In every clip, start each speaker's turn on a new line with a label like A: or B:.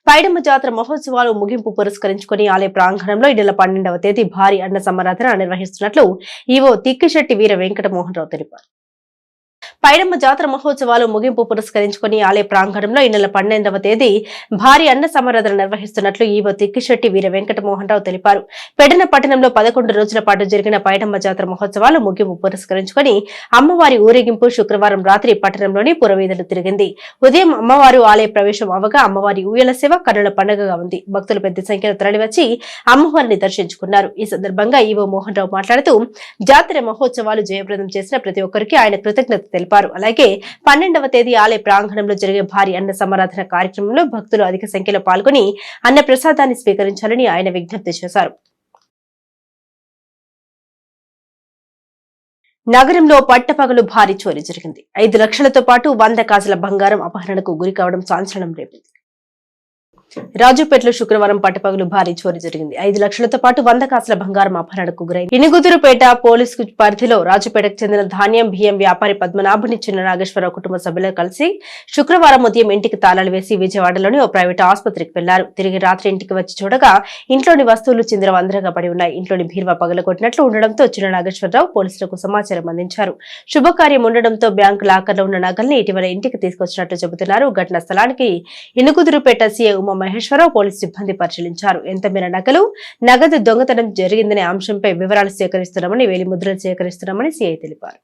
A: పైడమ్మ జాతర మహోత్సవాలు ముగింపు పురస్కరించుకుని ఆలయ ప్రాంగణంలో ఈ నెల 12వ తేదీ భారీ అన్న సమారాధన నిర్వహిస్తున్నట్లు ఈవో తిక్కిశెట్టి వీర వెంకటమోహన్ రావు తెలిపారు. పైడమ్మ జాతర మహోత్సవాలు ముగింపు పురస్కరించుకుని ఆలయ ప్రాంగణంలో ఈ నెల 12వ తేదీ భారీ అన్న సమారాధన నిర్వహిస్తున్నట్లు ఈవో తిక్కిశెట్టి వీర వెంకటమోహన్ రావు తెలిపారు. పెడన పట్టణంలో 11 రోజుల పాటు జరిగిన పైడమ్మ జాతర మహోత్సవాలు ముగింపు పురస్కరించుకుని అమ్మవారి ఊరేగింపు శుక్రవారం రాత్రి పట్టణంలోని పురవీధులు తిరిగింది. ఉదయం అమ్మవారు ఆలయ ప్రవేశం అవగా అమ్మవారి ఊయల సేవ కన్నుల పండుగగా ఉంది. భక్తులు పెద్ద సంఖ్యలో తరలివచ్చి అమ్మవారిని దర్శించుకున్నారు. ఈ సందర్భంగా ఈవో మోహన్ రావు మాట్లాడుతూ జాతర మహోత్సవాలు జయప్రదం చేసిన ప్రతి ఒక్కరికి ఆయన కృతజ్ఞత తెలిపారు. అలాగే 12వ తేదీ ఆలయ ప్రాంగణంలో జరిగే భారీ అన్న సమారాధన కార్యక్రమంలో భక్తులు అధిక సంఖ్యలో పాల్గొని అన్న ప్రసాదాన్ని స్వీకరించాలని ఆయన విజ్ఞప్తి చేశారు. నగరంలో పట్టపగలు భారీ చోరీ జరిగింది. 5 లక్షలతో పాటు 100 కాసుల బంగారం అపహరణకు గురి కావడం సంచలనం రేపింది. రాజుపేటలో శుక్రవారం పట్టపగలు భారీ చోరీ జరిగింది. 5 లక్షలతో పాటు 100 కాసుల బంగారం అపహరణకు గురైంది. ఇనుగుదురుపేట పోలీసు పరిధిలో రాజుపేటకు చెందిన ధాన్యం బియ్యం వ్యాపారి పద్మనాభుని చిన్న నాగేశ్వరరావు కుటుంబ సభ్యులు కలిసి శుక్రవారం ఉదయం ఇంటికి తాళాలు వేసి విజయవాడలోని ఓ ప్రైవేట్ ఆసుపత్రికి వెళ్లారు. తిరిగి రాత్రి ఇంటికి వచ్చి చూడగా ఇంట్లోని వస్తువులు చిందరవందరగా పడి ఉన్నాయి. ఇంట్లోని బీరువా పగలగొట్టినట్లు ఉండడంతో చిన్న నాగేశ్వరరావు పోలీసులకు సమాచారం అందించారు. శుభకార్యం ఉండడంతో బ్యాంకు లాకర్లో ఉన్న నగల్ని ఇటీవల ఇంటికి తీసుకొచ్చినట్లు చెబుతున్నారు. ఘటనా స్థలానికి ఇనుగుదురుపేట సీఐ ఉమా మహేశ్వరరావు పోలీసు సిబ్బంది పరిశీలించారు. ఎంత మేర నగలు నగదు దొంగతనం జరిగిందనే అంశంపై వివరాలు సేకరిస్తున్నామని వేలిముద్రలు సేకరిస్తున్నామని సీఐ తెలిపారు.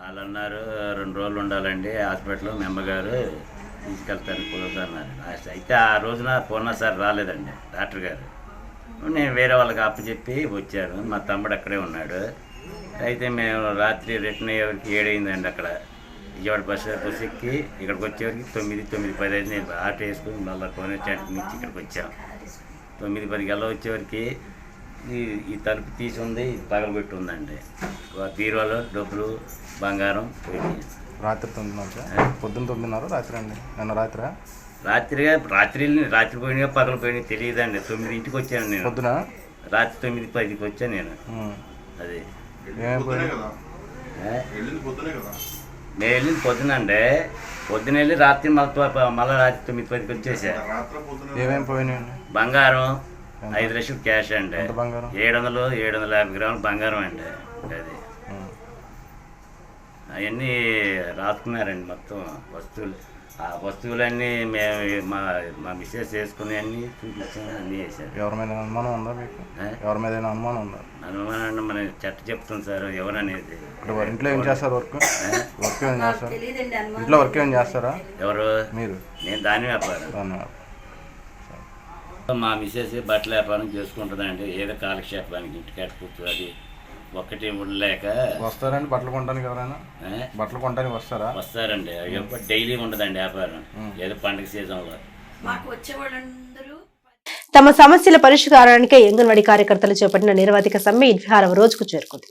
B: వాళ్ళు అన్నారు 2 రోజులు ఉండాలండి హాస్పిటల్లో మీ అమ్మగారు తీసుకెళ్తారు కుదరదన్నారు. అయితే ఆ రోజున పూర్ణ సార్ రాలేదండి డాక్టర్ గారు. నేను వేరే వాళ్ళకి అప్పచెప్పి వచ్చాను. మా తమ్ముడు అక్కడే ఉన్నాడు. అయితే మేము రాత్రి రిటర్న్ అయ్యేవరకు 7 అయిందండి. అక్కడ విజయవాడ బస్సు ఎక్కి ఇక్కడికి వచ్చేవరకు 9:10 నేను ఆటో వేసుకుని మళ్ళీ కోనే చెట్టు నుంచి ఇక్కడికి వచ్చాం. 9:10 గల్లా వచ్చేవరకు ఈ తలుపు తీసి ఉంది, పగలబెట్టి ఉందండి. బీరువాలో డబ్బులు బంగారం పోయింది.
C: రాత్రి 9:30 పొద్దున్న 9:30 రాత్రి అండి. నిన్న రాత్రి
B: పోయినా పగలు పోయినా తెలియదండి. 9ంటికి వచ్చాను నేను.
C: పొద్దున
B: రాత్రి 9:10కి వచ్చాను నేను. అది నేను వెళ్ళింది పొద్దునండి. పొద్దున వెళ్ళి రాత్రి మళ్ళీ రాత్రి 9:10కి వచ్చేసా.
C: ఏమేమి పోయినాయండి?
B: బంగారం 5 లక్షలు క్యాష్ అండి.
C: 750
B: గ్రాములు బంగారం అండి. అది అవన్నీ రాసుకున్నారండి మొత్తం వస్తువులు. ఆ వస్తువులన్నీ మేము మా మిస్సెస్ వేసుకుని అన్నీ చూపించాము, అన్నీ చేశారు.
C: ఎవరి మీద అనుమానం ఉందా మీకు? ఎవరి మీద అనుమానం ఉందా?
B: అనుమానం మన చట్ట చెప్తుంది సార్ ఎవరనేది.
C: ఇంట్లో ఏం చేస్తారు? వర్క్ ఏం చేస్తారు? ఇంట్లో వర్క్ ఏం చేస్తారా?
B: ఎవరు?
C: మీరు?
B: నేను ధాన్యం వ్యాపారం. మా మిస్సెస్ బట్టల వ్యాపారం చేసుకుంటుందండి. ఏదో కాలక్షేపానికి ఇంటికాడ కూర్చోది ఒక్కటి ఉండలేక.
C: వస్తారండి బట్టలు కొనడానికి? ఎవరైనా బట్టలు కొనడానికి వస్తారండి.
B: డైలీ ఉండదండి వ్యాపారం, ఏదో పండుగ సీజన్లో.
A: తమ సమస్యల పరిష్కారానికే అంగన్వాడీ కార్యకర్తలు చేపట్టిన నిరవధిక సమ్మె 26వ రోజుకు చేరుకుంది.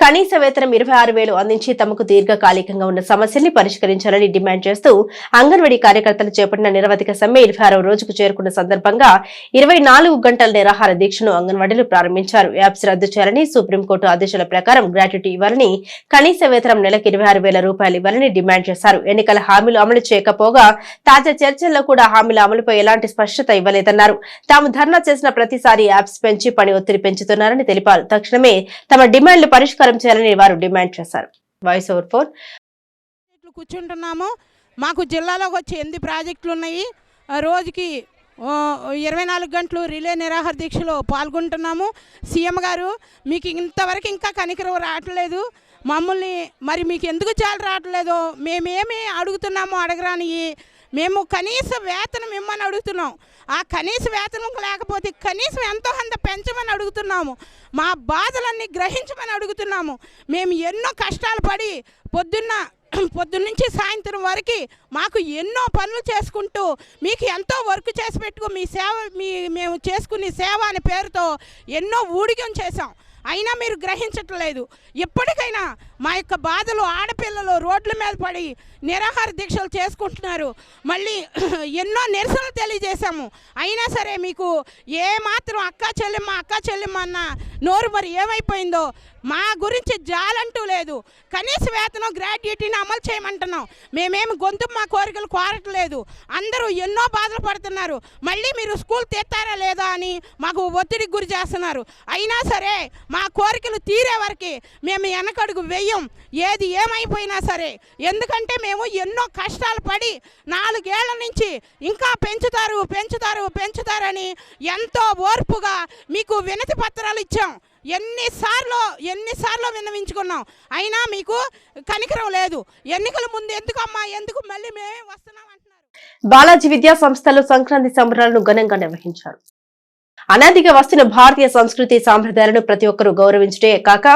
A: కనీస వేతనం 26,000 అందించి తమకు దీర్ఘకాలికంగా ఉన్న సమస్యల్ని పరిష్కరించాలని డిమాండ్ చేస్తూ అంగన్వాడీ కార్యకర్తలు చేపట్టిన నిరవధిక సమ్మె 26వ రోజుకు చేరుకున్న సందర్భంగా 24 గంటల నిరాహార దీక్షను అంగన్వాడీలు ప్రారంభించారు. యాప్స్ రద్దు చేయాలని, సుప్రీంకోర్టు ఆదేశాల ప్రకారం గ్రాట్యుటీ ఇవ్వాలని, కనీస వేతనం నెలకు 26,000 రూపాయలు ఇవ్వాలని డిమాండ్ చేశారు. ఎన్నికల హామీలు అమలు చేయకపోగా తాజా చర్చల్లో కూడా హామీల అమలుపై ఎలాంటి స్పష్టత ఇవ్వలేదన్నారు. తాము ధర్నా చేసిన ప్రతిసారి యాప్స్ పెంచి పని ఒత్తిడి పెంచుతున్నారని తెలిపారు. తక్షణమే తమ డిమాండ్లు పరిష్కారం చేయాలని వారు డిమాండ్ చేశారు. Voice over 4
D: కూర్చుంటున్నాము. మాకు జిల్లాలోకి వచ్చి 8 ప్రాజెక్టులు ఉన్నాయి. రోజుకి 24 గంటలు రిలే నిరాహార దీక్షలో పాల్గొంటున్నాము. సీఎం గారు మీకు ఇంతవరకు ఇంకా కనికరం రావట్లేదు. మమ్మల్ని మరి మీకు ఎందుకు చాలు రావట్లేదో మేమేమి అడుగుతున్నామో అడగరాని మేము కనీస వేతనం ఇమ్మని అడుగుతున్నాం. ఆ కనీస వేతనం లేకపోతే కనీసం ఎంతో అంత పెంచమని అడుగుతున్నాము. మా బాధలన్నీ గ్రహించమని అడుగుతున్నాము. మేము ఎన్నో కష్టాలు పడి పొద్దున్నుంచి సాయంత్రం వరకు మాకు ఎన్నో పనులు చేసుకుంటూ మీకు ఎంతో వర్క్ చేసి పెట్టుకో మీ సేవ మేము చేసుకునే సేవ అనే పేరుతో ఎన్నో ఊడిగం చేశాం. అయినా మీరు గ్రహించట్లేదు. ఎప్పటికైనా మా యొక్క బాధలు ఆడపిల్లలు రోడ్ల మీద పడి నిరాహార దీక్షలు చేసుకుంటున్నారు. మళ్ళీ ఎన్నో నిరసనలు తెలియజేశాము. అయినా సరే మీకు ఏ మాత్రం అక్కా చెల్లెమ్మ అన్న నోరు మరి ఏమైపోయిందో. మా గురించి జాలంటూ లేదు. కనీస వేతనం గ్రాడ్యుయేటీని అమలు చేయమంటున్నాం. మేమేమి గొంతు మా కోరికలు కోరట్లేదు. అందరూ ఎన్నో బాధలు పడుతున్నారు. మళ్ళీ మీరు స్కూల్ తెస్తారా లేదా అని మాకు ఒత్తిడికి గురి చేస్తున్నారు. అయినా సరే మా కోరికలు తీరే వరకు మేము వెనకడుగు వెయ్యం, ఏది ఏమైపోయినా సరే. ఎందుకంటే మేము ఎన్నో కష్టాలు పడి 4 ఏళ్ల నుంచి ఇంకా పెంచుతారని ఎంతో ఓర్పుగా మీకు వినతి పత్రాలు ఇచ్చాం. ఎన్నిసార్లు విన్నవించుకున్నాం. అయినా మీకు కనికరం లేదు. ఎన్నికల ముందు ఎందుకు మళ్ళీ మేమే వస్తున్నాం అంటున్నారు.
A: బాలాజీ విద్యా సంస్థలో సంక్రాంతి సంబరాలను ఘనంగా నిర్వహించారు. అనాదిగా వస్తున్న భారతీయ సంస్కృతి సాంప్రదాయాలను ప్రతి ఒక్కరూ గౌరవించడే కాక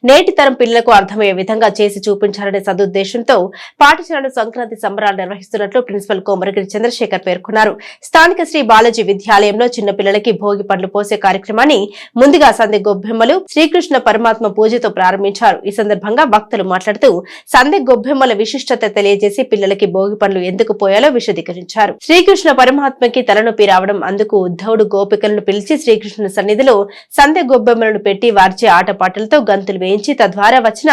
A: నేటి తరం పిల్లలకు అర్థమయ్యే విధంగా చేసి చూపించాలనే సదుద్దేశంతో పాఠశాలలో సంక్రాంతి సంబరాలు నిర్వహిస్తున్నట్లు ప్రిన్సిపల్ కోమరగిరి చంద్రశేఖర్ పేర్కొన్నారు. స్థానిక శ్రీ బాలాజీ విద్యాలయంలో చిన్న పిల్లలకి భోగి పండ్లు పోసే కార్యక్రమాన్ని ముందుగా సందె గొబ్బెమ్మలు శ్రీకృష్ణ పరమాత్మ పూజతో ప్రారంభించారు. ఈ సందర్భంగా భక్తులు మాట్లాడుతూ సందె గొబ్బెమ్మల విశిష్టత తెలియజేసి పిల్లలకి భోగి పండ్లు ఎందుకు పోయాలో విశదీకరించారు. శ్రీకృష్ణ పరమాత్మకి తలనొప్పి రావడం అందుకు ఉద్ధవుడు గోపికలను పిలిచి శ్రీకృష్ణుని సన్నిధిలో సందె గొబ్బెమ్మలను పెట్టి వారిచే ఆటపాటలతో గంతులు వేయించి తద్వారా వచ్చిన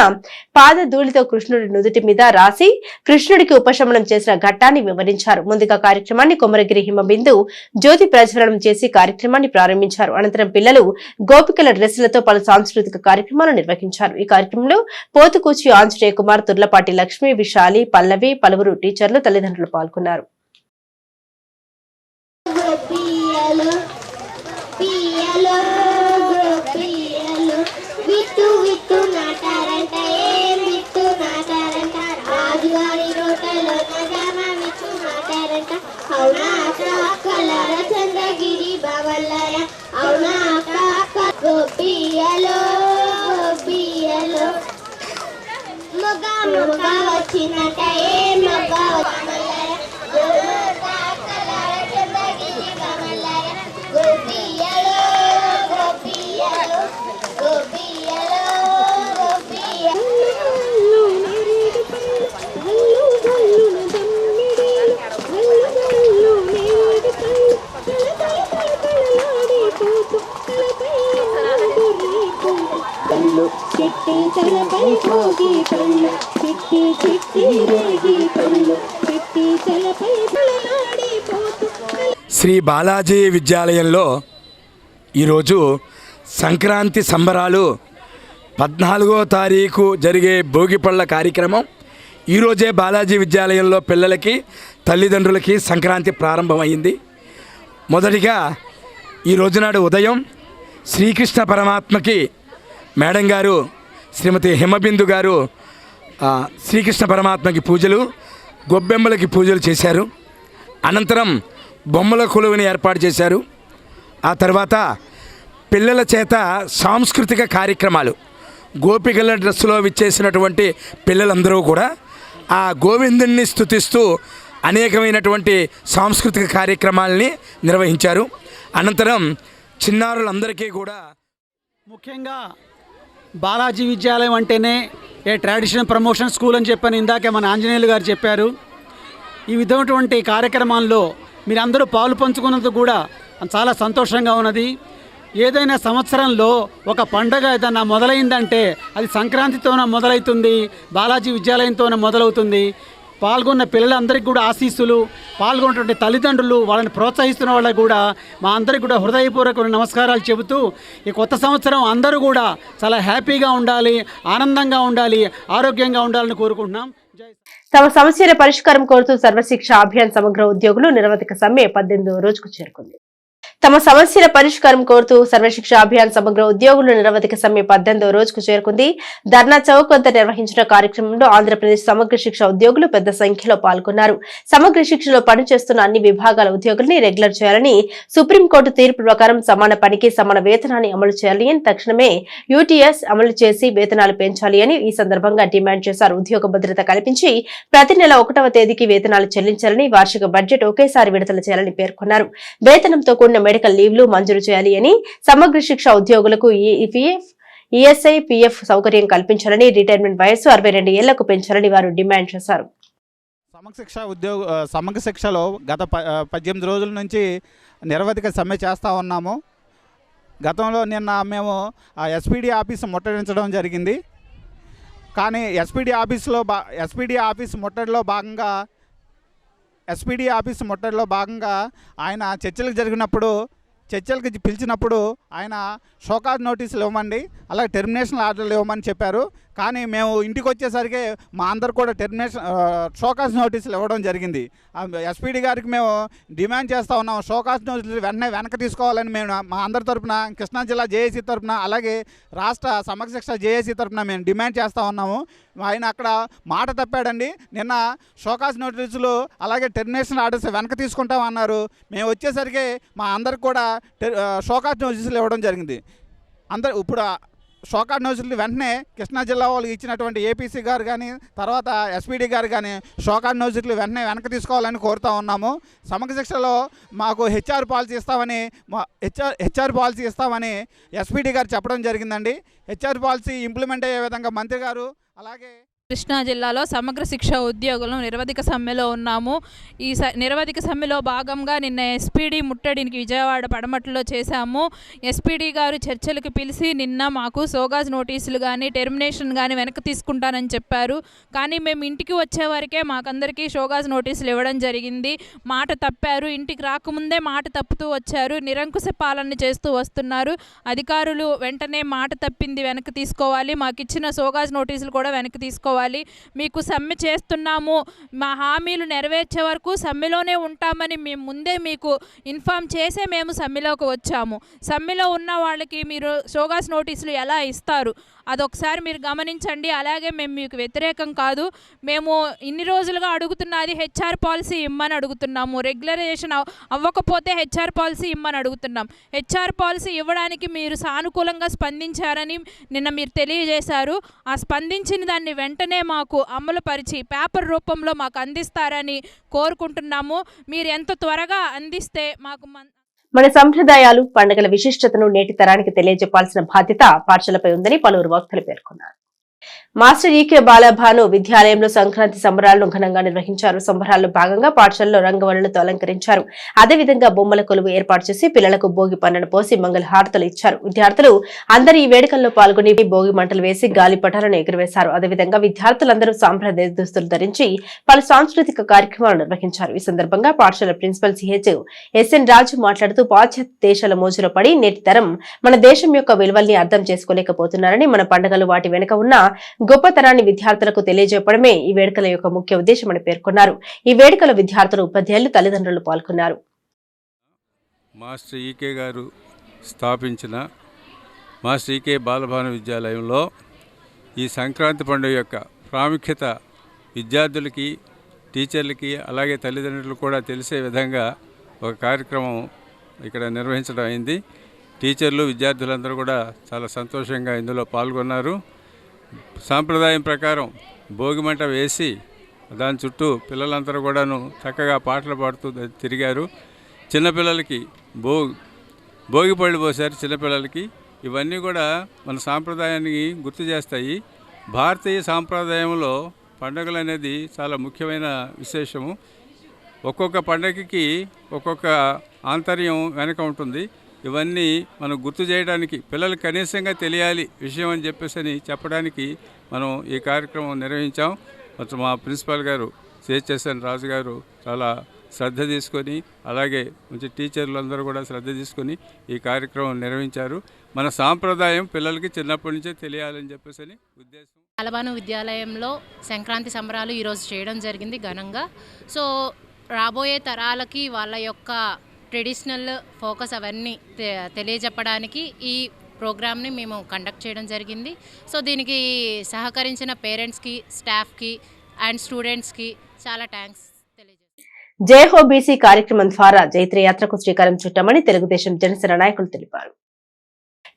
A: పాదధూళితో కృష్ణుడి నుదుటి మీద రాసి కృష్ణుడికి ఉపశమనం చేసిన ఘట్టాన్ని వివరించారు. ముందుగా కార్యక్రమాన్ని కొమరగిరి హిమబిందు జ్యోతి ప్రజ్వలనం చేసి కార్యక్రమాన్ని ప్రారంభించారు. అనంతరం పిల్లలు గోపికల డ్రెస్సులతో పలు సాంస్కృతిక కార్యక్రమాలు నిర్వహించారు. ఈ కార్యక్రమంలో పోతుకూచి ఆంజనేయ కుమార్, తుర్లపాటి లక్ష్మి, విశాలి, పల్లవి, పలువురు టీచర్లు, తల్లిదండ్రులు పాల్గొన్నారు.
E: శ్రీ బాలాజీ విద్యాలయంలో ఈరోజు సంక్రాంతి సంబరాలు 14వ తారీఖు జరిగే భోగిపళ్ళ కార్యక్రమం. ఈరోజే బాలాజీ విద్యాలయంలో పిల్లలకి తల్లిదండ్రులకి సంక్రాంతి ప్రారంభమైంది. మొదటిగా ఈ రోజునాడు ఉదయం శ్రీకృష్ణ పరమాత్మకి మేడం గారు శ్రీమతి హిమబిందు గారు శ్రీకృష్ణ పరమాత్మకి పూజలు, గొబ్బెమ్మలకి పూజలు చేశారు. అనంతరం బొమ్మల కొలువుని ఏర్పాటు చేశారు. ఆ తర్వాత పిల్లల చేత సాంస్కృతిక కార్యక్రమాలు, గోపికల డ్రెస్సులో విచ్చేసినటువంటి పిల్లలందరూ కూడా ఆ గోవిందుణ్ణి స్తుతిస్తూ అనేకమైనటువంటి సాంస్కృతిక కార్యక్రమాలని నిర్వహించారు. అనంతరం చిన్నారులందరికీ కూడా
F: ముఖ్యంగా బాలాజీ విద్యాలయం అంటేనే ఏ ట్రెడిషనల్ ప్రమోషన్ స్కూల్ అని చెప్పని ఇందాకే మన ఆంజనేయులు గారు చెప్పారు. ఈ విధమైనటువంటి కార్యక్రమాల్లో మీరందరూ పాలు పంచుకున్నందుకు కూడా చాలా సంతోషంగా ఉన్నది. ఏదైనా సంవత్సరంలో ఒక పండగ ఏదైనా మొదలైందంటే అది సంక్రాంతితోనే మొదలవుతుంది, బాలాజీ విద్యాలయంతోనే మొదలవుతుంది. పాల్గొన్న పిల్లలందరికీ కూడా ఆశీస్సులు, పాల్గొన్నటువంటి తల్లిదండ్రులు, వాళ్ళని ప్రోత్సహిస్తున్న వాళ్ళకి కూడా మా అందరికీ కూడా హృదయపూర్వక నమస్కారాలు చెబుతూ ఈ కొత్త సంవత్సరం అందరూ కూడా చాలా హ్యాపీగా ఉండాలి, ఆనందంగా ఉండాలి, ఆరోగ్యంగా ఉండాలని కోరుకుంటున్నాం.
A: తమ సమస్యల పరిష్కారం కోరుతూ సర్వశిక్ష అభియాన్ సమగ్ర ఉద్యోగులు నిరవధిక సమ్మె 18వ రోజుకు చేరుకుంది. తమ సమస్యల పరిష్కారం కోరుతూ సర్వశిక్ష అభియాన్ సమగ్ర ఉద్యోగులు నిరవధిక సమ్మె 18వ రోజుకు చేరుకుంది. ధర్నా చౌక్ వద్ద నిర్వహించిన కార్యక్రమంలో ఆంధ్రప్రదేశ్ సమగ్ర శిక్ష ఉద్యోగులు పెద్ద సంఖ్యలో పాల్గొన్నారు. సమగ్ర శిక్షలో పనిచేస్తున్న అన్ని విభాగాల ఉద్యోగుల్ని రెగ్యులర్ చేయాలని, సుప్రీంకోర్టు తీర్పు ప్రకారం సమాన పనికి సమాన వేతనాన్ని అమలు చేయాలని, తక్షణమే యూటీఎస్ అమలు చేసి వేతనాలు పెంచాలి అని ఈ సందర్భంగా డిమాండ్ చేశారు. ఉద్యోగ భద్రత కల్పించి ప్రతి నెల 1వ తేదీకి వేతనాలు చెల్లించాలని, వార్షిక బడ్జెట్ ఒకేసారి విడుదల చేయాలని పేర్కొన్నారు. వేతనంతో కూడిన మెడికల్ లీవ్లు మంజూరు చేయాలి అని, సమగ్ర శిక్ష ఉద్యోగులకు ఈపీఎఫ్, ఈఎస్ఐ, పీఎఫ్ సౌకర్యం కల్పించాలని, రిటైర్మెంట్ వయస్సు 62 ఏళ్లకు పెంచాలని వారు డిమాండ్ చేశారు.
G: సమగ్ర శిక్షలో గత 18 రోజుల నుంచి నిరవధిక సమ్మె చేస్తూ ఉన్నాము. గతంలో నిన్న మేము ఎస్పీడీ ఆఫీస్ ముట్టడించడం జరిగింది. కానీ ఎస్పీడీ ఆఫీస్ ముట్టడిలో భాగంగా ఆయన చర్చలకు పిలిచినప్పుడు ఆయన షోకాజ్ నోటీసులు ఇవ్వమండి, అలాగే టెర్మినేషన్ ఆర్డర్లు ఇవ్వమని చెప్పారు. కానీ మేము ఇంటికి వచ్చేసరికి మా అందరు కూడా షోకాజ్ నోటీసులు ఇవ్వడం జరిగింది. ఎస్పీడీ గారికి మేము డిమాండ్ చేస్తూ ఉన్నాం, షోకాజ్ నోటీసులు వెనక్కి తీసుకోవాలని మేము మా అందరి తరఫున, కృష్ణా జిల్లా జేఏసీ తరఫున, అలాగే రాష్ట్ర సమగ్ర శిక్ష జేఏసీ తరఫున మేము డిమాండ్ చేస్తూ ఉన్నాము. ఆయన అక్కడ మాట తప్పాడండి. నిన్న షోకాజ్ నోటీసులు అలాగే టెర్మినేషన్ ఆర్డర్స్ వెనక్కి తీసుకుంటామన్నారు. మేము వచ్చేసరికి మా అందరికి కూడా షోకాజ్ నోటీసులు ఇవ్వడం జరిగింది. ఇప్పుడు షోకాజ్ నోటీసులు వెంటనే కృష్ణా జిల్లా వాళ్ళకి ఇచ్చినటువంటి ఏపీసీ గారు కానీ, తర్వాత ఎస్పీడీ గారు కానీ షోకాజ్ నోటీసులు వెంటనే వెనక్కి తీసుకోవాలని కోరుతూ ఉన్నాము. సమగ్ర శిక్షలో మాకు హెచ్ఆర్ పాలసీ ఇస్తామని ఎస్పీడీ గారు చెప్పడం జరిగిందండి. హెచ్ఆర్ పాలసీ ఇంప్లిమెంట్ అయ్యే విధంగా మంత్రి గారు, అలాగే
H: కృష్ణా జిల్లాలో సమగ్ర శిక్ష ఉద్యోగులు నిరవధిక సమ్మెలో ఉన్నాము. ఈ నిరవధిక సమ్మెలో భాగంగా నిన్న ఎస్పీడీ ముట్టడికి విజయవాడ పడమట్లో చేశాము. ఎస్పీడీ గారు చర్చలకు పిలిచి నిన్న మాకు సోగాజ్ నోటీసులు కానీ టెర్మినేషన్ కానీ వెనక్కి తీసుకుంటానని చెప్పారు. కానీ మేము ఇంటికి వచ్చేవరకే మాకందరికీ సోగాజ్ నోటీసులు ఇవ్వడం జరిగింది. మాట తప్పారు. ఇంటికి రాకముందే మాట తప్పుతూ వచ్చారు. నిరంకుశ పాలన చేస్తూ వస్తున్నారు. అధికారులు వెంటనే మాట తప్పింది వెనక్కి తీసుకోవాలి, మాకు ఇచ్చిన సోగాజ్ నోటీసులు కూడా వెనక్కి తీసుకోవాలి. మీకు సమ్మె చేస్తున్నాము, మా హామీలు నెరవేర్చే వరకు సమ్మెలోనే ఉంటామని మేము ముందే మీకు ఇన్ఫామ్ చేసే మేము సమ్మెలోకి వచ్చాము. సమ్మెలో ఉన్న వాళ్ళకి మీరు సోగాస్ నోటీసులు ఎలా ఇస్తారు అదొకసారి మీరు గమనించండి. అలాగే మేము మీకు వ్యతిరేకం కాదు. మేము ఇన్ని రోజులుగా అడుగుతున్నది హెచ్ఆర్ పాలసీ ఇమ్మని అడుగుతున్నాము. రెగ్యులరైజేషన్ అవ్వకపోతే హెచ్ఆర్ పాలసీ ఇమ్మని అడుగుతున్నాం. హెచ్ఆర్ పాలసీ ఇవ్వడానికి మీరు సానుకూలంగా స్పందించారని నిన్న మీరు తెలియజేశారు. ఆ స్పందించిన దాన్ని వెంటనే మాకు అమలుపరిచి పేపర్ రూపంలో మాకు అందిస్తారని కోరుకుంటున్నాము. మీరు ఎంత త్వరగా అందిస్తే మాకు
A: మన సంప్రదాయాలు, పండుగల విశిష్టతను నేటి తరానికి తెలియజెప్పాల్సిన బాధ్యత పాఠశాలపై ఉందని పలువురు వక్తలు పేర్కొన్నారు. మాస్టర్ ఈకే బాలభాను విద్యాలయంలో సంక్రాంతి సంబరాలను ఘనంగా నిర్వహించారు. సంబరాల్లో భాగంగా పాఠశాలలో రంగవల్లులతో అలంకరించారు. అదేవిధంగా బొమ్మల కొలువు ఏర్పాటు చేసి పిల్లలకు భోగి పండును పోసి మంగళ హారతలు ఇచ్చారు. విద్యార్థులు అందరూ ఈ వేడుకల్లో పాల్గొని భోగి మంటలు వేసి గాలిపటాలను ఎగురవేశారు. అదేవిధంగా విద్యార్థులందరూ సాంప్రదాయ దుస్తులు ధరించి పలు సాంస్కృతిక కార్యక్రమాలు నిర్వహించారు. ఈ సందర్భంగా పాఠశాల ప్రిన్సిపల్ సిహెచ్ ఎస్ఎన్ రాజు మాట్లాడుతూ పాశ్చాత్య దేశాల మోజులో పడి నేటి తరం మన దేశం యొక్క విలువల్ని అర్థం చేసుకోలేకపోతున్నారని, మన పండుగలు వాటి వెనుక ఉన్న గొప్పతనాన్ని విద్యార్థులకు తెలియజెప్పడమే ఈ వేడుకల యొక్క ముఖ్య ఉద్దేశమని పేర్కొన్నారు. ఈ వేడుకలో విద్యార్థులు, ఉపాధ్యాయులు, తల్లిదండ్రులు పాల్గొన్నారు.
I: మాస్టర్ ఈకే గారు స్థాపించిన మాస్టర్ ఈకే బాలభాను విద్యాలయంలో ఈ సంక్రాంతి పండుగ యొక్క ప్రాముఖ్యత విద్యార్థులకి, టీచర్లకి, అలాగే తల్లిదండ్రులకు కూడా తెలిసే విధంగా ఒక కార్యక్రమం ఇక్కడ నిర్వహించడం అయింది. టీచర్లు, విద్యార్థులందరూ కూడా చాలా సంతోషంగా ఇందులో పాల్గొన్నారు. సాంప్రదాయం ప్రకారం భోగిమంట వేసి దాని చుట్టూ పిల్లలందరూ కూడాను చక్కగా పాటలు పాడుతూ తిరిగారు. చిన్నపిల్లలకి భోగిపళ్ళు పోసారు. చిన్నపిల్లలకి ఇవన్నీ కూడా మన సాంప్రదాయాన్ని గుర్తు చేస్తాయి. భారతీయ సాంప్రదాయంలో పండుగలు అనేది చాలా ముఖ్యమైన విశేషము. ఒక్కొక్క పండుగకి ఒక్కొక్క ఆంతర్యం వెనక ఉంటుంది. ఇవన్నీ మనం గుర్తు చేయడానికి, పిల్లలకు కనీసంగా తెలియాలి విషయం అని చెప్పడానికి మనం ఈ కార్యక్రమం నిర్వహించాం. మా ప్రిన్సిపాల్ గారు సిహెచ్ఎస్ఎన్ రాజు గారు చాలా శ్రద్ధ తీసుకొని, అలాగే మంచి టీచర్లు అందరూ కూడా శ్రద్ధ తీసుకొని ఈ కార్యక్రమం నిర్వహించారు. మన సాంప్రదాయం పిల్లలకి చిన్నప్పటి నుంచే తెలియాలని ఉద్దేశం.
J: బాలభాను విద్యాలయంలో సంక్రాంతి సంబరాలు ఈరోజు చేయడం జరిగింది ఘనంగా. సో రాబోయే తరాలకి వాళ్ళ యొక్క ట్రెడిషనల్ ఫోకస్ అవన్నీ తెలియజెప్పడానికి ఈ ప్రోగ్రామ్ని మేము కండక్ట్ చేయడం జరిగింది. సో దీనికి సహకరించిన పేరెంట్స్కి, స్టాఫ్కి అండ్ స్టూడెంట్స్కి చాలా థ్యాంక్స్ తెలియజేస్తాం.
A: జయహో బీసీ కార్యక్రమం ద్వారా జైత్రయాత్రకు శ్రీకారం చుట్టామని తెలుగుదేశం జనసేన నాయకులు తెలిపారు.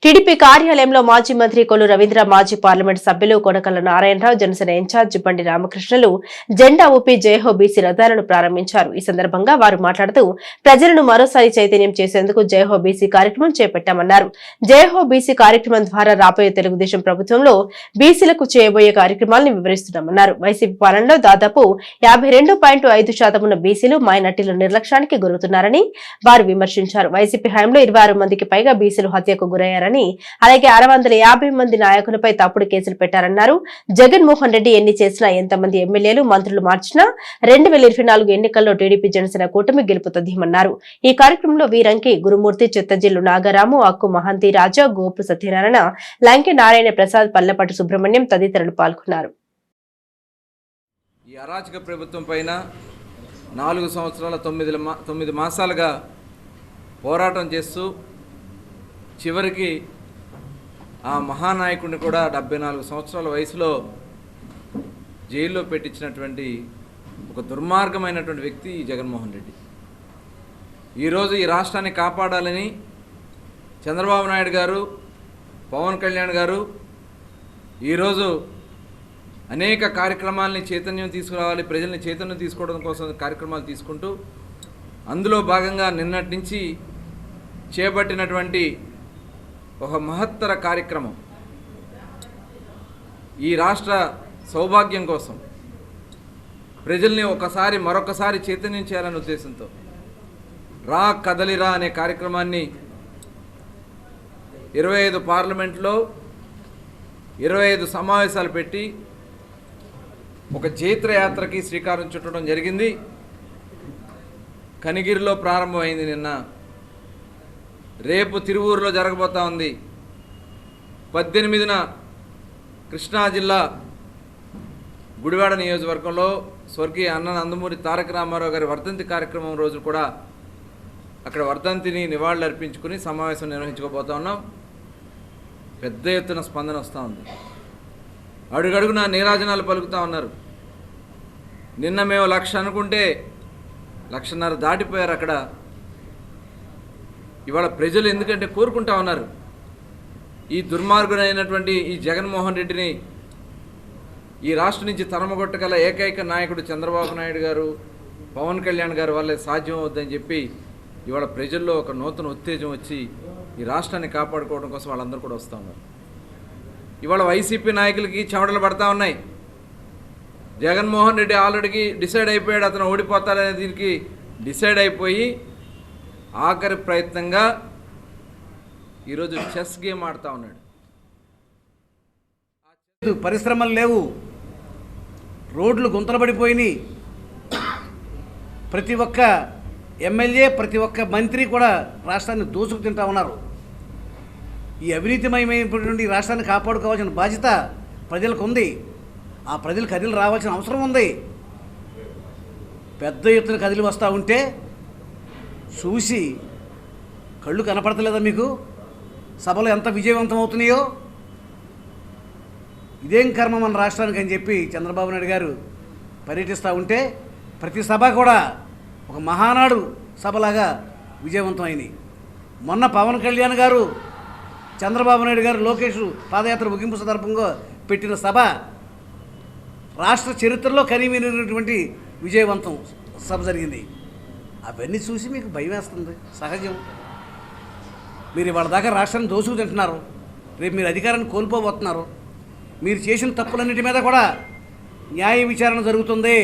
A: టీడీపీ కార్యాలయంలో మాజీ మంత్రి కొల్లు రవీంద్ర, మాజీ పార్లమెంట్ సభ్యులు కొనకల్ల నారాయణరావు, జనసేన ఇన్ఛార్జి బండి రామకృష్ణలు జెండా ఊపి జయహో బీసీ రథాలను ప్రారంభించారు. ఈ సందర్భంగా వారు మాట్లాడుతూ ప్రజలను మరోసారి చైతన్యం చేసేందుకు జయహో బీసీ కార్యక్రమం చేపట్టామన్నారు. జయహో బీసీ కార్యక్రమం ద్వారా రాబోయే తెలుగుదేశం ప్రభుత్వంలో బీసీలకు చేయబోయే కార్యక్రమాలను వివరిస్తున్నామన్నారు. వైసీపీ పాలనలో దాదాపు 52.5% ఉన్న బీసీలు మైనార్టీల నిర్లక్ష్యానికి గురవుతున్నారని వారు విమర్శించారు. వైసీపీ హయాంలో 26 మందికి పైగా బీసీలు హత్యకు గురయ్యారని, అలాగే 650 మంది నాయకులపై తప్పుడు కేసులు పెట్టారన్నారు. జగన్మోహన్ రెడ్డి ఎన్ని చేసినా, ఎంతమంది ఎమ్మెల్యేలు మంత్రులు మార్చినా 2024 ఎన్నికల్లో టీడీపీ జనసేన కూటమి గెలుపు తథ్యమన్నారు. ఈ కార్యక్రమంలో వీరంకి, గురుమూర్తి, చిత్తజిల్లు నాగరాము, అక్కు మహంతి రాజా, గోపు సత్యనారాయణ, లంకె నారాయణ ప్రసాద్, పల్లపాటి సుబ్రహ్మణ్యం తదితరులు పాల్గొన్నారు.
K: ఈ అరాచక ప్రభుత్వం పైన 4 సంవత్సరాల 9 మాసాలుగా పోరాటం చేస్తూ చివరికి ఆ మహానాయకుడిని కూడా 74 సంవత్సరాల వయసులో జైల్లో పెట్టించినటువంటి ఒక దుర్మార్గమైనటువంటి వ్యక్తి జగన్మోహన్ రెడ్డి. ఈరోజు ఈ రాష్ట్రాన్ని కాపాడాలని చంద్రబాబు నాయుడు గారు, పవన్ కళ్యాణ్ గారు ఈరోజు అనేక కార్యక్రమాలని చైతన్యం తీసుకురావాలి, ప్రజల్ని చైతన్యం తీసుకోవడం కోసం కార్యక్రమాలు తీసుకుంటూ అందులో భాగంగా నిన్నటి నుంచి చేపట్టినటువంటి ఒక మహత్తర కార్యక్రమం ఈ రాష్ట్ర సౌభాగ్యం కోసం ప్రజల్ని మరొకసారి చైతన్యం చేయాలనే ఉద్దేశంతో రా కదలిరా అనే కార్యక్రమాన్ని 25 పార్లమెంట్లో 25 సమావేశాలు పెట్టి ఒక జైత్రయాత్రకి శ్రీకారం చుట్టడం జరిగింది. కనిగిరిలో ప్రారంభమైంది నిన్న, రేపు తిరువూరులో జరగబోతా ఉంది. 18న కృష్ణా జిల్లా గుడివాడ నియోజకవర్గంలో స్వర్గీయ అన్న నందమూరి తారక రామారావు గారి వర్ధంతి కార్యక్రమం రోజు కూడా అక్కడ వర్ధంతిని నివాళులు అర్పించుకుని సమావేశం నిర్వహించుకోబోతా ఉన్నాం. పెద్ద ఎత్తున స్పందన వస్తూ ఉంది. అడుగడుగున నీరాజనాలు పలుకుతూ ఉన్నారు. నిన్న మేము 1,00,000 అనుకుంటే 1,50,000 దాటిపోయారు. అక్కడ ఇవాళ ప్రజలు ఎందుకంటే కోరుకుంటా ఉన్నారు, ఈ దుర్మార్గుడైనటువంటి ఈ జగన్మోహన్ రెడ్డిని ఈ రాష్ట్రం నుంచి తరమగొట్టగల ఏకైక నాయకుడు చంద్రబాబు నాయుడు గారు, పవన్ కళ్యాణ్ గారు వల్లే సాధ్యం అవుద్దని చెప్పి ఇవాళ ప్రజల్లో ఒక నూతన ఉత్తేజం వచ్చి ఈ రాష్ట్రాన్ని కాపాడుకోవడం కోసం వాళ్ళందరూ కూడా వస్తూ ఉన్నారు. ఇవాళ వైసీపీ నాయకులకి చెమటలు పడతా ఉన్నాయి. జగన్మోహన్ రెడ్డి ఆల్రెడీ డిసైడ్ అయిపోయాడు, అతను ఓడిపోతాడనే దీనికి డిసైడ్ అయిపోయి ఆఖరి ప్రయత్నంగా ఈరోజు చెస్ గేమ్ ఆడుతూ ఉన్నాడు.
L: పరిశ్రమలు లేవు, రోడ్లు గుంతలబడిపోయినాయి. ప్రతి ఒక్క ఎమ్మెల్యే, ప్రతి ఒక్క మంత్రి కూడా రాష్ట్రాన్ని దోచుకు తింటా ఉన్నారు. ఈ అవినీతిమయమైనటువంటి రాష్ట్రాన్ని కాపాడుకోవాల్సిన బాధ్యత ప్రజలకు ఉంది. ఆ ప్రజలు కదిలి రావాల్సిన అవసరం ఉంది. పెద్ద ఎత్తున కదిలి వస్తూ ఉంటే చూసి కళ్ళు కనపడతలేదా మీకు? సభలు ఎంత విజయవంతం అవుతున్నాయో. ఇదేం కర్మ మన రాష్ట్రానికి అని చెప్పి చంద్రబాబు నాయుడు గారు పర్యటిస్తూ ఉంటే ప్రతి సభ కూడా ఒక మహానాడు సభలాగా విజయవంతం అయింది. మొన్న పవన్ కళ్యాణ్ గారు, చంద్రబాబు నాయుడు గారు, లోకేష్ పాదయాత్ర ముగింపు సందర్భంగా పెట్టిన సభ రాష్ట్ర చరిత్రలో కనివినటువంటి విజయవంతం సభ జరిగింది. అవన్నీ చూసి మీకు భయం వేస్తుంది, సహజం. మీరు ఇవాళ దాకా రాష్ట్రాన్ని దోచుకు తింటున్నారు, రేపు మీరు అధికారాన్ని కోల్పోబోతున్నారు. మీరు చేసిన తప్పులన్నిటి మీద కూడా న్యాయ విచారణ జరుగుతుంది.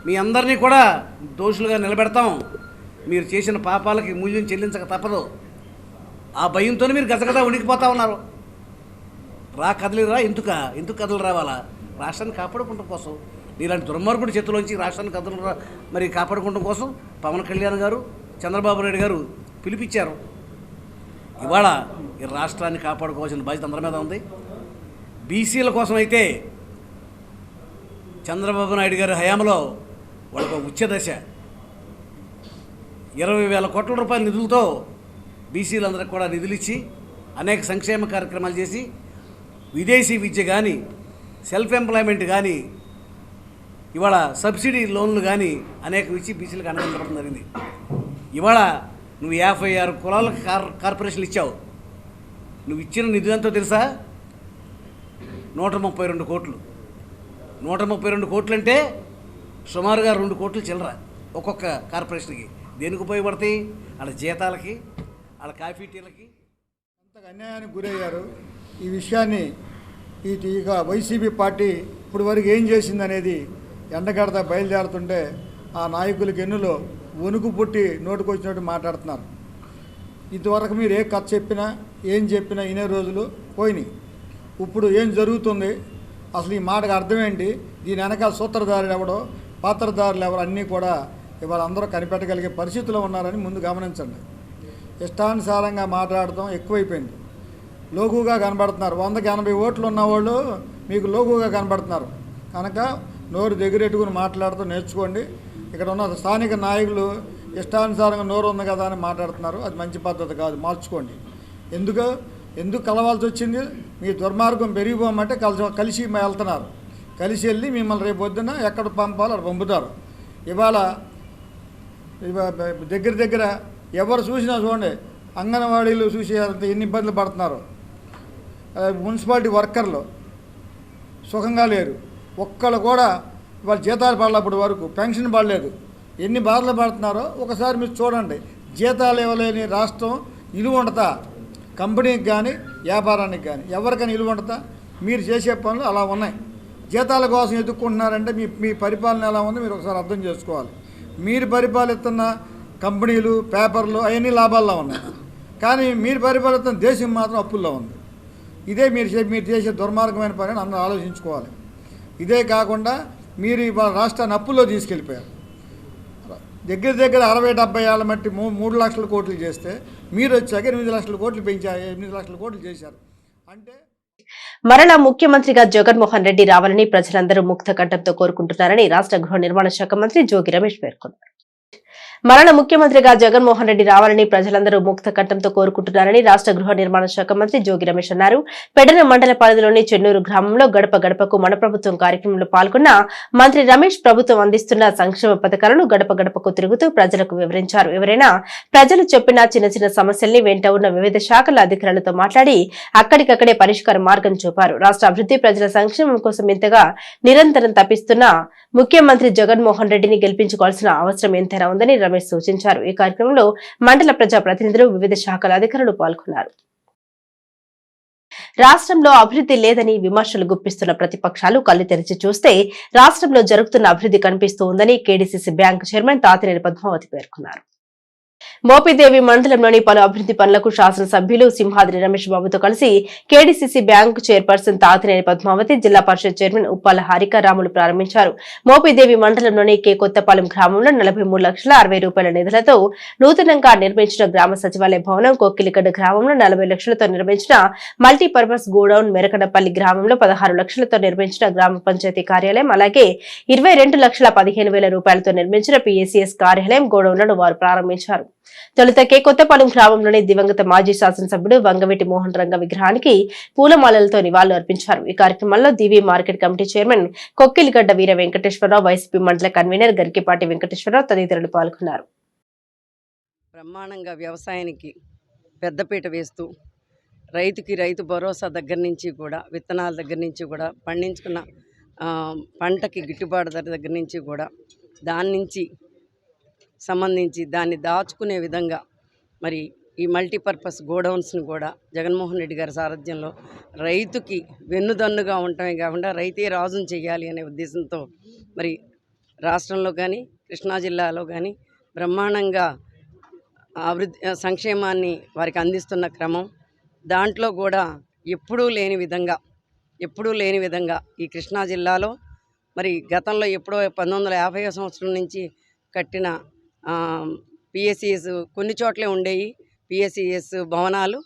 L: మీ అందరినీ కూడా దోషులుగా నిలబెడతాం. మీరు చేసిన పాపాలకి మూల్యం చెల్లించక తప్పదు. ఆ భయంతోనే మీరు గజగజ ఉనికిపోతూ ఉన్నారు. కదలిరా, ఎందుకు కదలు రావాలా? రాష్ట్రాన్ని కాపాడుకోవడం కోసం, ఇలాంటి దుర్మార్గుడి చేతిలోంచి రాష్ట్రాన్ని మరి కాపాడుకోవడం కోసం పవన్ కళ్యాణ్ గారు, చంద్రబాబు నాయుడు గారు పిలిపించారు. ఇవాళ ఈ రాష్ట్రాన్ని కాపాడుకోవాల్సిన బాధ్యత అందరి మీద ఉంది. బీసీల కోసం అయితే చంద్రబాబు నాయుడు గారి హయాంలో వాళ్ళకు ఉచ్చ దశ 20,000 కోట్ల రూపాయల నిధులతో బీసీలందరికీ కూడా నిధులు ఇచ్చి అనేక సంక్షేమ కార్యక్రమాలు చేసి విదేశీ విద్య కానీ, సెల్ఫ్ ఎంప్లాయ్మెంట్ కానీ, ఇవాళ సబ్సిడీ లోన్లు కానీ అనేక ఇచ్చి బీసీలకు అండగా జరిగింది. ఇవాళ నువ్వు 56 కులాలకు కార్పొరేషన్లు ఇచ్చావు. నువ్వు ఇచ్చిన నిధి ఎంతో తెలుసా? 132 కోట్లు. 132 కోట్లు అంటే సుమారుగా 2 కోట్లు చిల్లర ఒక్కొక్క కార్పొరేషన్కి. దేనికి ఉపయోగపడతాయి? వాళ్ళ జీతాలకి, వాళ్ళ కాఫీ టీలకి.
M: అంతగా అన్యాయానికి గురయ్యారు. ఈ విషయాన్ని ఇక వైసీపీ పార్టీ ఇప్పుడు వరకు ఏం చేసిందనేది ఎండగడత బయలుదేరుతుంటే ఆ నాయకులకి ఎన్నులో వణుకు పుట్టి నోటుకొచ్చినట్టు మాట్లాడుతున్నారు. ఇంతవరకు మీరు ఏ కథ చెప్పినా ఏం చెప్పినా ఇనే రోజులు పోయినాయి. ఇప్పుడు ఏం జరుగుతుంది, అసలు ఈ మాటకు అర్థం ఏంటి, దీని వెనకాల సూత్రధారులు ఎవడో, పాత్రధారులు ఎవరు అన్నీ కూడా ఇవాళ అందరూ కనిపెట్టగలిగే పరిస్థితిలో ఉన్నారని ముందు గమనించండి. ఇష్టానుసారంగా మాట్లాడటం ఎక్కువైపోయింది. లోగుగా కనబడుతున్నారు. 100కి 80 ఓట్లు ఉన్నవాళ్ళు మీకు లోగుగా కనబడుతున్నారు. కనుక నోరు దగ్గరెట్టుకుని మాట్లాడుతూ నేర్చుకోండి. ఇక్కడ ఉన్న స్థానిక నాయకులు ఇష్టానుసారంగా నోరు ఉంది కదా అని మాట్లాడుతున్నారు. అది మంచి పద్ధతి కాదు, మార్చుకోండి. ఎందుకు కలవాల్సి వచ్చింది? మీ దుర్మార్గం పెరిగిపోమంటే కలిసి వెళ్తున్నారు. కలిసి వెళ్ళి మిమ్మల్ని రేపు పొద్దున ఎక్కడ పంపాలో అక్కడ పంపుతారు. ఇవాళ దగ్గర ఎవరు చూసినా చూడండి, అంగన్వాడీలు చూసి ఎన్ని ఇబ్బందులు పడుతున్నారు. మున్సిపాలిటీ వర్కర్లు సుఖంగా లేరు. ఒక్కళ్ళు కూడా ఇవాళ జీతాలు పడలేప్పుడు వరకు పెన్షన్ పడలేదు. ఎన్ని బాధలు పడుతున్నారో ఒకసారి మీరు చూడండి. జీతాలు ఇవ్వలేని రాష్ట్రం ఇలువ ఉండతా? కంపెనీకి కానీ వ్యాపారానికి కానీ ఎవరికైనా ఇలువ ఉండతా? మీరు చేసే పనులు అలా ఉన్నాయి. జీతాల కోసం ఎదుర్కొంటున్నారంటే మీ పరిపాలన ఎలా ఉందో మీరు ఒకసారి అర్థం చేసుకోవాలి. మీరు పరిపాలిస్తున్న కంపెనీలు, పేపర్లు అవన్నీ లాభాల్లో ఉన్నాయి, కానీ మీరు పరిపాలిస్తున్న దేశం మాత్రం అప్పుల్లో ఉంది. ఇదే మీరు చేసే దుర్మార్గమైన పని అని అందరూ ఆలోచించుకోవాలి. ఇదే కాకుండా మీరు ఇవాళ రాష్ట్రాన్ని అప్పుల్లో తీసుకెళ్ళిపోయారు. దగ్గర 60-70 ఏళ్ళ మట్టి 3 లక్షల కోట్లు చేస్తే మీరు వచ్చాక 8 లక్షల కోట్లు పెంచారు, 8 లక్షల కోట్లు చేశారు. అంటే
A: మరలా ముఖ్యమంత్రిగా జగన్మోహన్ రెడ్డి రావాలని ప్రజలందరూ ముక్త కంఠంతో కోరుకుంటున్నారని రాష్ట్ర గృహ నిర్మాణ శాఖ మంత్రి జోగి రమేష్ పేర్కొన్నారు. మరణ ముఖ్యమంత్రిగా జగన్మోహన్ రెడ్డి రావాలని ప్రజలందరూ ముక్త కంఠంతో కోరుకుంటున్నారని రాష్ట్ర గృహ నిర్మాణ శాఖ మంత్రి జోగి రమేష్ అన్నారు. పెడన మండల పరిధిలోని చెన్నూరు గ్రామంలో గడప గడపకు మన ప్రభుత్వం కార్యక్రమంలో పాల్గొన్న మంత్రి రమేష్ ప్రభుత్వం అందిస్తున్న సంక్షేమ పథకాలను గడప గడపకు తిరుగుతూ ప్రజలకు వివరించారు. ఎవరైనా ప్రజలు చెప్పిన చిన్న సమస్యల్ని వెంట ఉన్న వివిధ శాఖల అధికారులతో మాట్లాడి అక్కడికక్కడే పరిష్కార మార్గం చూపారు. రాష్ట్ర అభివృద్ధి, ప్రజల సంక్షేమం కోసం ఇంతగా నిరంతరం తప్పిస్తున్న ముఖ్యమంత్రి జగన్మోహన్ రెడ్డిని గెలిపించుకోవాల్సిన అవసరం ఎంతైనా ఉందని రమేష్ సూచించారు. ఈ కార్యక్రమంలో మండల ప్రజా ప్రతినిధులు, వివిధ శాఖల అధికారులు పాల్గొన్నారు. రాష్ట్రంలో అభివృద్ధి లేదని విమర్శలు గుప్పిస్తున్న ప్రతిపక్షాలు కళ్లు తెరిచి చూస్తే రాష్ట్రంలో జరుగుతున్న అభివృద్ధి కనిపిస్తూ ఉందని KDCC bank chairman Tatineni Padmavathi పేర్కొన్నారు. మోపిదేవి మండలంలోని పలు అభివృద్ధి పనులకు శాసనసభ్యులు సింహాద్రి రమేష్ బాబుతో కలిసి KDCC bank chairperson Tatineni Padmavathi, Zilla Parishad chairman Uppala హారికారాములు ప్రారంభించారు. మోపిదేవి మండలంలోని కె కొత్తపాలెం గ్రామంలో 43,60,000 రూపాయల నిధులతో నూతనంగా నిర్మించిన గ్రామ సచివాలయ భవనం, కొక్కిలిగడ్డ గ్రామంలో 40 లక్షలతో నిర్మించిన మల్టీపర్పస్ గోడౌన్, మెరకడపల్లి గ్రామంలో 16 లక్షలతో నిర్మించిన గ్రామ పంచాయతీ కార్యాలయం, అలాగే 22,15,000 రూపాయలతో నిర్మించిన పీఏసీఎస్ కార్యాలయం, గోడౌన్లను వారు ప్రారంభించారు. తొలుత కె కొత్తపాలెం గ్రామంలోని దివంగత మాజీ శాసనసభ్యుడు వంగవీటి మోహన్ రంగ విగ్రహానికి పూలమాలలతో నివాళులు అర్పించారు. ఈ కార్యక్రమంలో దివి మార్కెట్ కమిటీ చైర్మన్ కొక్కిలిగడ్డ వీర వెంకటేశ్వరరావు, వైసీపీ మండల కన్వీనర్ గరికిపాటి వెంకటేశ్వరరావు తదితరులు పాల్గొన్నారు.
N: బ్రహ్మాండంగా వ్యవసాయానికి పెద్దపీట వేస్తూ రైతు భరోసా దగ్గర నుంచి కూడా, విత్తనాల దగ్గర నుంచి కూడా, పండించుకున్న పంటకి గిట్టుబాటు ధర దగ్గర నుంచి కూడా, దాని నుంచి సంబంధించి దాన్ని దాచుకునే విధంగా మరి ఈ మల్టీపర్పస్ గోడౌన్స్ని కూడా జగన్మోహన్ రెడ్డి గారి సారథ్యంలో రైతుకి వెన్నుదన్నుగా ఉండటమే కాకుండా రైతే రాజును చేయాలి అనే ఉద్దేశంతో మరి రాష్ట్రంలో కానీ కృష్ణా జిల్లాలో కానీ బ్రహ్మాండంగా అభివృద్ధి సంక్షేమాన్ని వారికి అందిస్తున్న క్రమం, దాంట్లో కూడా ఎప్పుడూ లేని విధంగా ఈ కృష్ణా జిల్లాలో మరి గతంలో ఎప్పుడో 1950 సంవత్సరం నుంచి కట్టిన పిఎస్సిఎస్ కొన్ని చోట్లే ఉండేవి పిఎస్సిఎస్ భవనాలు.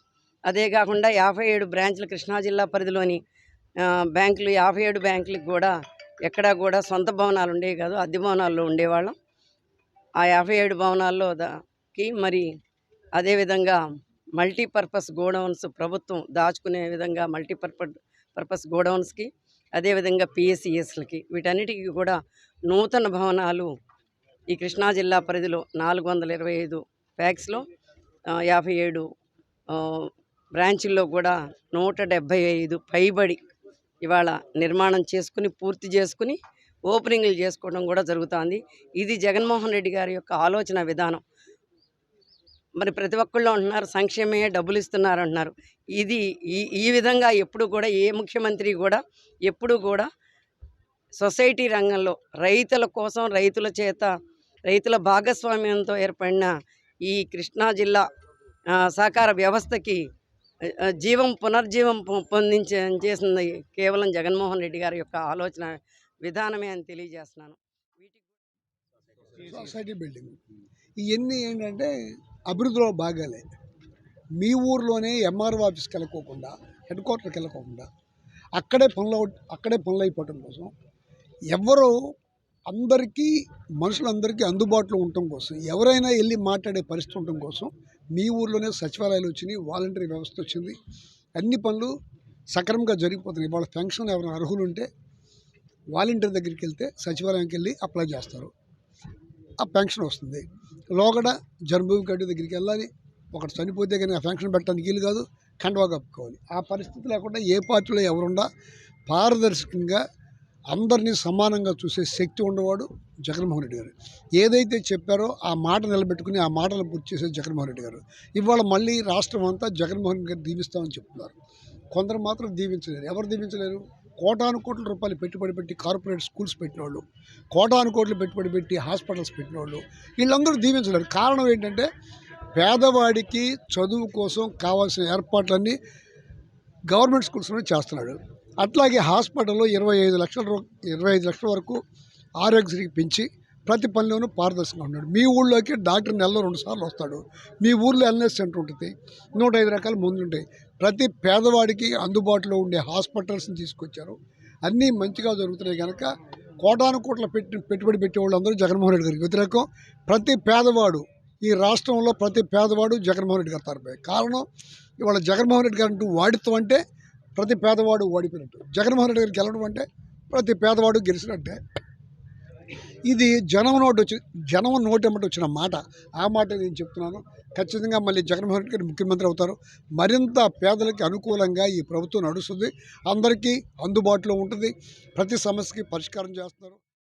N: అదే కాకుండా 57 బ్రాంచ్లు కృష్ణా జిల్లా పరిధిలోని బ్యాంకులు, 57 బ్యాంకులకు కూడా ఎక్కడా కూడా సొంత భవనాలు ఉండేవి కాదు, అద్దె భవనాల్లో ఉండేవాళ్ళం. ఆ 57 భవనాల్లోకి మరి అదేవిధంగా మల్టీపర్పస్ గోడౌన్స్ ప్రభుత్వం దాచుకునే విధంగా మల్టీపర్పస్ గోడౌన్స్కి, అదేవిధంగా పిఎస్సిఎస్లకి, వీటన్నిటికీ కూడా నూతన భవనాలు ఈ కృష్ణా జిల్లా పరిధిలో 425 ప్యాక్స్లో 57 బ్రాంచుల్లో కూడా 175 పైబడి ఇవాళ నిర్మాణం చేసుకుని పూర్తి చేసుకుని ఓపెనింగ్లు చేసుకోవడం కూడా జరుగుతుంది. ఇది జగన్మోహన్ రెడ్డి గారి యొక్క ఆలోచన విధానం. మరి ప్రతి ఒక్కళ్ళు అంటున్నారు సంక్షేమే డబ్బులు ఇస్తున్నారు అంటున్నారు. ఇది ఈ విధంగా ఎప్పుడు కూడా ఏ ముఖ్యమంత్రి కూడా ఎప్పుడు కూడా సొసైటీ రంగంలో రైతుల కోసం రైతుల చేత రైతుల భాగస్వామ్యంతో ఏర్పడిన ఈ కృష్ణా జిల్లా సహకార వ్యవస్థకి పునర్జీవం చేసింది కేవలం జగన్మోహన్ రెడ్డి గారి యొక్క ఆలోచన విధానమే అని తెలియజేస్తున్నాను.
O: సొసైటీ బిల్డింగ్ ఇవన్నీ ఏంటంటే అభివృద్ధిలో భాగాలే. మీ ఊర్లోనే ఎంఆర్ఓ ఆఫీస్కి వెళ్ళకోకుండా, హెడ్ క్వార్టర్కి వెళ్ళకోకుండా అక్కడే పనులు అయిపోవటం కోసం ఎవరో మనుషులందరికీ అందుబాటులో ఉండటం కోసం, ఎవరైనా వెళ్ళి మాట్లాడే పరిస్థితి ఉండటం కోసం మీ ఊర్లోనే సచివాలయాలు వచ్చినాయి, వాలంటరీ వ్యవస్థ వచ్చింది. అన్ని పనులు సక్రమంగా జరిగిపోతున్నాయి. వాళ్ళ పెన్షన్ ఎవరైనా అర్హులు ఉంటే వాలంటీర్ దగ్గరికి వెళ్తే సచివాలయానికి వెళ్ళి అప్లై చేస్తారు, ఆ పెన్షన్ వస్తుంది. లోగడ జన్మభూమి కార్డు దగ్గరికి వెళ్ళాలి, ఒకటి చనిపోతే కానీ ఆ పెన్షన్ పెట్టడానికి వీలు కాదు, కండవా కప్పుకోవాలి. ఆ పరిస్థితి లేకుండా ఏ పార్టీలో ఎవరుండా పారదర్శకంగా అందరినీ సమానంగా చూసే శక్తి ఉన్నవాడు జగన్మోహన్ రెడ్డి గారు. ఏదైతే చెప్పారో ఆ మాట నిలబెట్టుకుని ఆ మాటలు పూర్తి చేసే జగన్మోహన్ రెడ్డి గారు. ఇవాళ మళ్ళీ రాష్ట్రం అంతా జగన్మోహన్ రెడ్డి గారు దీవిస్తామని చెప్తున్నారు. కొందరు మాత్రం దీవించలేరు. ఎవరు దీవించలేరు? కోటాను కోట్ల రూపాయలు పెట్టుబడి పెట్టి కార్పొరేట్ స్కూల్స్ పెట్టిన వాళ్ళు, కోటాను కోట్లు పెట్టుబడి పెట్టి హాస్పిటల్స్ పెట్టిన వాళ్ళు, వీళ్ళందరూ దీవించలేరు. కారణం ఏంటంటే పేదవాడికి చదువు కోసం కావాల్సిన ఏర్పాట్లన్నీ గవర్నమెంట్ స్కూల్స్లోనే చేస్తున్నాడు. అట్లాగే హాస్పిటల్లో 25 లక్షల వరకు ఆరోగ్యశ్రీకి పెంచి ప్రతి పనిలోనూ పారదర్శకంగా ఉన్నాడు. మీ ఊళ్ళోకి డాక్టర్ నెలలో 2 సార్లు వస్తాడు. మీ ఊళ్ళో వెల్నెస్ సెంటర్ ఉంటుంది, 105 రకాల మందులు ఉంటాయి. ప్రతి పేదవాడికి అందుబాటులో ఉండే హాస్పిటల్స్ని తీసుకొచ్చారు. అన్నీ మంచిగా జరుగుతున్నాయి కనుక కోటాను కోట్ల పెట్టుబడి పెట్టే వాళ్ళందరూ జగన్మోహన్ రెడ్డి గారికి వ్యతిరేకం. ప్రతి పేదవాడు ఈ రాష్ట్రంలో ప్రతి పేదవాడు జగన్మోహన్ రెడ్డి గారి తరఫే. కారణం ఇవాళ జగన్మోహన్ రెడ్డి గారు అంటూ వాడిత్వం అంటే ప్రతి పేదవాడు ఓడిపోయినట్టు, జగన్మోహన్ రెడ్డి గారికి గెలవడం అంటే ప్రతి పేదవాడు గెలిచినట్టే. ఇది జనం నోటెమ్మటి వచ్చిన మాట. ఆ మాట నేను చెప్తున్నాను. ఖచ్చితంగా మళ్ళీ జగన్మోహన్ రెడ్డి గారు ముఖ్యమంత్రి అవుతారు. మరింత పేదలకి అనుకూలంగా ఈ ప్రభుత్వం నడుస్తుంది, అందరికీ అందుబాటులో ఉంటుంది, ప్రతి సమస్యకి పరిష్కారం చేస్తున్నారు.